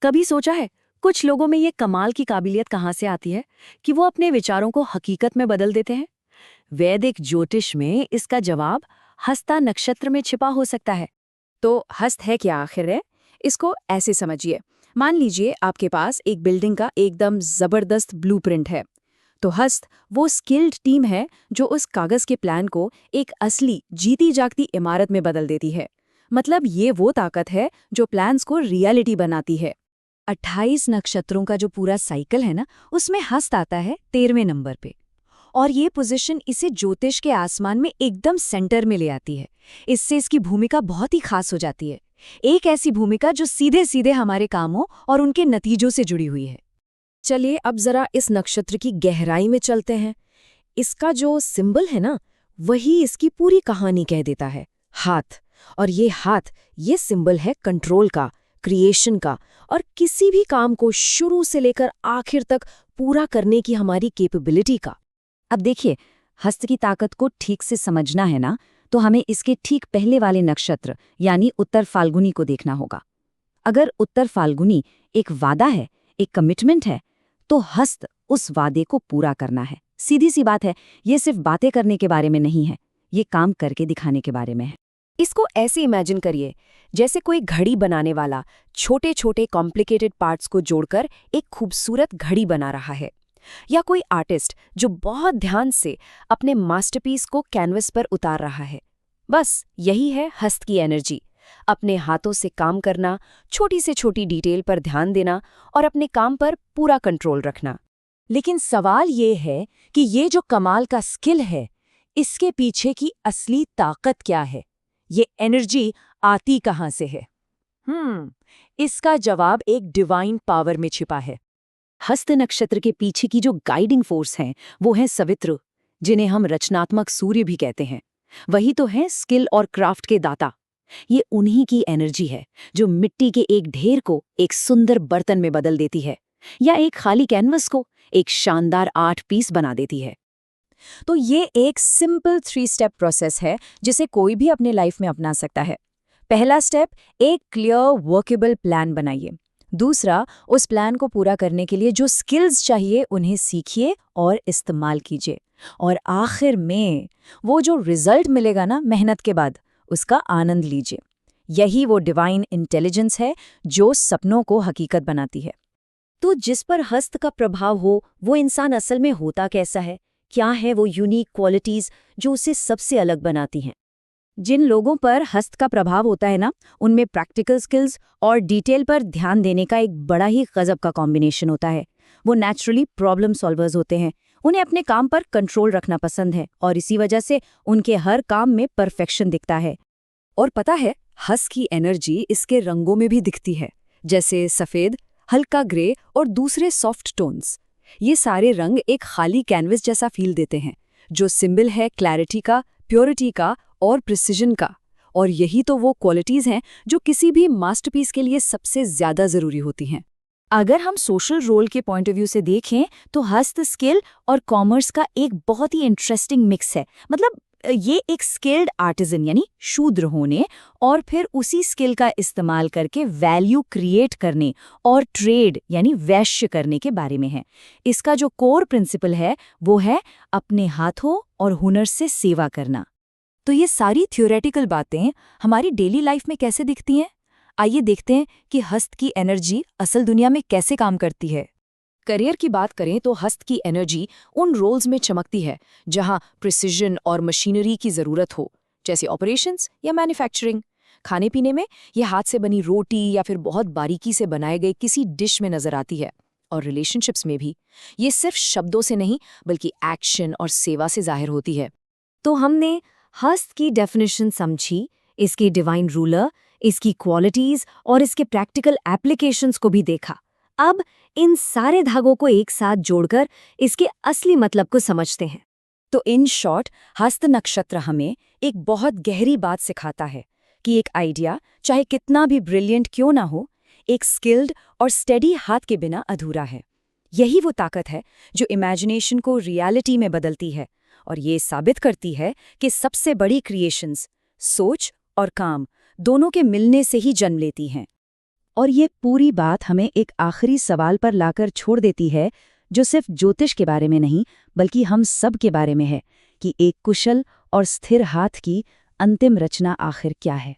कभी सोचा है कुछ लोगों में ये कमाल की काबिलियत कहाँ से आती है कि वो अपने विचारों को हकीकत में बदल देते हैं? वैदिक ज्योतिष में इसका जवाब हस्ता नक्षत्र में छिपा हो सकता है। तो हस्त है क्या आखिर है? इसको ऐसे समझिए। मान लीजिए आपके पास एक बिल्डिंग का एकदम जबरदस्त ब्लूप्रिंट है। तो हस्त वो स्किल्ड टीम है जो उस कागज के प्लान को एक असली जीती जागती इमारत में बदल देती है। मतलब ये वो ताकत है जो प्लान्स को रियलिटी बनाती है। 28 नक्षत्रों का जो पूरा साइकिल है ना, उसमें हस्त आता है 13वें नंबर पे। और ये पोजीशन इसे ज्योतिष के आसमान में एकदम सेंटर में ले आती है। इससे इसकी भूमिका बहुत ही खास हो जाती है। एक ऐसी भूमिका जो सीधे सीधे हमारे कामों और उनके नतीजों से जुड़ी हुई है। चलिए अब जरा इस नक्षत्र की गहराई में चलते हैं। इसका जो सिंबल है ना, वही इसकी पूरी कहानी कह देता है। हाथ। और ये हाथ, ये सिंबल है कंट्रोल का, क्रिएशन का, और किसी भी काम को शुरू से लेकर आखिर तक पूरा करने की हमारी कैपेबिलिटी का। अब देखिए, हस्त की ताकत को ठीक से समझना है ना, तो हमें इसके ठीक पहले वाले नक्षत्र यानी उत्तर फाल्गुनी को देखना होगा। अगर उत्तर फाल्गुनी एक वादा है, एक कमिटमेंट है, तो हस्त उस वादे को पूरा करना है। सीधी सी बात है, ये सिर्फ बातें करने के बारे में नहीं है, ये काम करके दिखाने के बारे में है। इसको ऐसे इमेजिन करिए, जैसे कोई घड़ी बनाने वाला छोटे छोटे कॉम्प्लिकेटेड पार्ट्स को जोड़कर एक खूबसूरत घड़ी बना रहा है, या कोई आर्टिस्ट जो बहुत ध्यान से अपने मास्टरपीस को कैनवस पर उतार रहा है। बस यही है हस्त की एनर्जी। अपने हाथों से काम करना, छोटी से छोटी डिटेल पर ध्यान देना और अपने काम पर पूरा कंट्रोल रखना। लेकिन सवाल ये है कि ये जो कमाल का स्किल है, इसके पीछे की असली ताकत क्या है? ये एनर्जी आती कहाँ से है? इसका जवाब एक डिवाइन पावर में छिपा है। हस्त नक्षत्र के पीछे की जो गाइडिंग फोर्स हैं, वो हैं सवित्र, जिन्हें हम रचनात्मक सूर्य भी कहते हैं। वही तो है स्किल और क्राफ्ट के दाता। ये उन्हीं की एनर्जी है जो मिट्टी के एक ढेर को एक सुंदर बर्तन में बदल देती है, या एक खाली कैनवस को एक शानदार आर्ट पीस बना देती है। तो ये एक सिंपल 3 स्टेप प्रोसेस है जिसे कोई भी अपने लाइफ में अपना सकता है। पहला स्टेप, एक क्लियर वर्केबल प्लान बनाइए। दूसरा, उस प्लान को पूरा करने के लिए जो स्किल्स चाहिए उन्हें सीखिए और इस्तेमाल कीजिए। और आखिर में वो जो रिजल्ट मिलेगा ना मेहनत के बाद, उसका आनंद लीजिए। यही वो डिवाइन इंटेलिजेंस है जो सपनों को हकीकत बनाती है। तो जिस पर हस्त का प्रभाव हो, वो इंसान असल में होता कैसा है? क्या है वो यूनिक क्वालिटीज जो उसे सबसे अलग बनाती हैं? जिन लोगों पर हस्त का प्रभाव होता है ना, उनमें प्रैक्टिकल स्किल्स और डिटेल पर ध्यान देने का एक बड़ा ही गजब का कॉम्बिनेशन होता है। वो नेचुरली प्रॉब्लम सॉल्वर्स होते हैं। उन्हें अपने काम पर कंट्रोल रखना पसंद है और इसी वजह से उनके हर काम में परफेक्शन दिखता है। और पता है, हस्त की एनर्जी इसके रंगों में भी दिखती है, जैसे सफ़ेद, हल्का ग्रे और दूसरे सॉफ्ट टोन्स। ये सारे रंग एक खाली कैनवस जैसा फील देते हैं, जो सिंबल है क्लैरिटी का, प्योरिटी का और प्रिसिजन का। और यही तो वो क्वालिटीज़ हैं जो किसी भी मास्टरपीस के लिए सबसे ज़्यादा ज़रूरी होती हैं। अगर हम सोशल रोल के पॉइंट ऑफ व्यू से देखें तो हस्त स्किल और कॉमर्स का एक बहुत ही इंटरेस्टिंग मिक्स है। मतलब ये एक स्किल्ड आर्टिजन यानी शूद्र होने और फिर उसी स्किल का इस्तेमाल करके वैल्यू क्रिएट करने और ट्रेड यानी वैश्य करने के बारे में है। इसका जो कोर प्रिंसिपल है वो है अपने हाथों और हुनर से सेवा करना। तो ये सारी थ्योरेटिकल बातें हमारी डेली लाइफ में कैसे दिखती हैं? आइए देखते हैं कि हस्त की एनर्जी असल दुनिया में कैसे काम करती है। करियर की बात करें तो हस्त की एनर्जी उन रोल्स में चमकती है जहां प्रिसिजन और मशीनरी की ज़रूरत हो, जैसे ऑपरेशंस या मैन्युफैक्चरिंग। खाने पीने में ये हाथ से बनी रोटी या फिर बहुत बारीकी से बनाए गए किसी डिश में नजर आती है। और रिलेशनशिप्स में भी ये सिर्फ शब्दों से नहीं बल्कि एक्शन और सेवा से जाहिर होती है। तो हमने हस्त की डेफिनेशन समझी, इसकी डिवाइन रूलर, इसकी क्वालिटीज और इसके प्रैक्टिकल एप्लीकेशंस को भी देखा। अब इन सारे धागों को एक साथ जोड़कर इसके असली मतलब को समझते हैं। तो इन शॉर्ट, हस्त नक्षत्र हमें एक बहुत गहरी बात सिखाता है कि एक आइडिया चाहे कितना भी ब्रिलियंट क्यों ना हो, एक स्किल्ड और स्टेडी हाथ के बिना अधूरा है। यही वो ताकत है जो इमेजिनेशन को रियलिटी में बदलती है और ये साबित करती है कि सबसे बड़ी क्रिएशंस सोच और काम दोनों के मिलने से ही जन्म लेती हैं। और ये पूरी बात हमें एक आखिरी सवाल पर लाकर छोड़ देती है, जो सिर्फ ज्योतिष के बारे में नहीं बल्कि हम सब के बारे में है कि एक कुशल और स्थिर हाथ की अंतिम रचना आखिर क्या है।